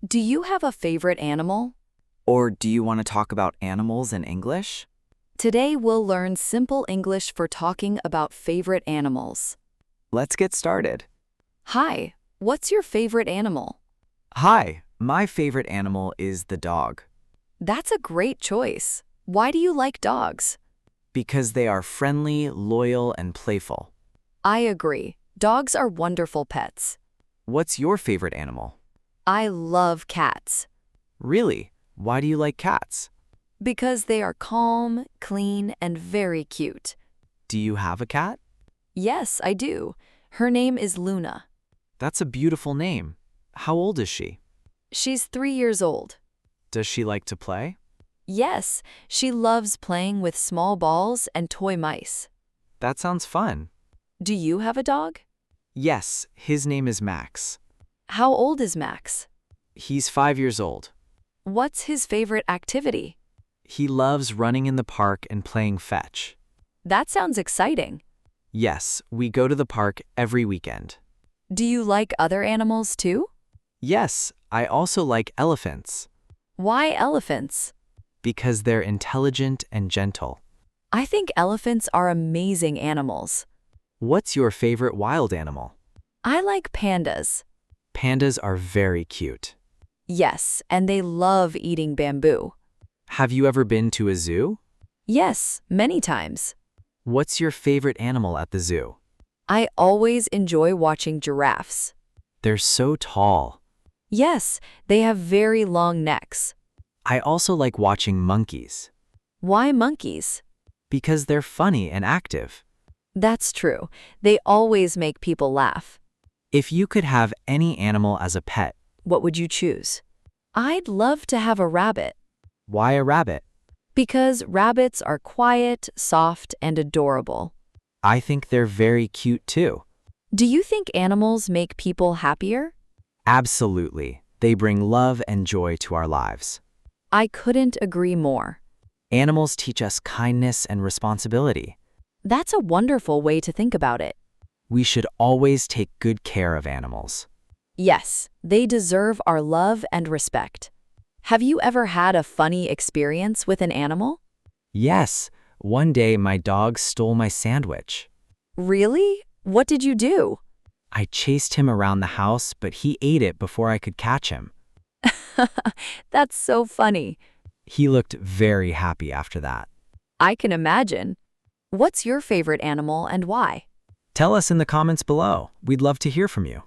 Do you have a favorite animal? Or do you want to talk about animals in English? Today we'll learn simple English for talking about favorite animals. Let's get started. Hi, what's your favorite animal? Hi, my favorite animal is the dog That's a great choice. Why do you like dogs? because they are friendly, loyal, and playful. I agree. Dogs are wonderful pets. What's your favorite animal? I love cats Really? Why do you like cats? because they are calm, clean, and very cute. Do you have a cat? Yes, I do. Her name is Luna. That's a beautiful name. How old is she? She's 3 years old. Does she like to play? Yes, she loves playing with small balls and toy mice. That sounds fun. Do you have a dog? Yes, his name is Max. How old is Max? He's 5 years old. What's his favorite activity? He loves running in the park and playing fetch. That sounds exciting. Yes, we go to the park every weekend. Do you like other animals too? Yes, I also like elephants Why elephants? because they're intelligent and gentle. I think elephants are amazing animals. What's your favorite wild animal? I like pandas. Pandas are very cute. Yes, and they love eating bamboo. Have you ever been to a zoo? Yes, many times. What's your favorite animal at the zoo? I always enjoy watching giraffes. They're so tall. Yes, they have very long necks. I also like watching monkeys Why monkeys? because they're funny and active. That's true. They always make people laugh. If you could have any animal as a pet, What would you choose? I'd love to have a rabbit why a rabbit? because rabbits are quiet, soft, and adorable. I think they're very cute too. Do you think animals make people happier? Absolutely. They bring love and joy to our lives. I couldn't agree more. Animals teach us kindness and responsibility. That's a wonderful way to think about it. We should always take good care of animals. Yes, they deserve our love and respect. Have you ever had a funny experience with an animal? Yes, one day my dog stole my sandwich. Really? What did you do? I chased him around the house, but he ate it before I could catch him. That's so funny. He looked very happy after that. I can imagine. What's your favorite animal and why? Tell us in the comments below. We'd love to hear from you.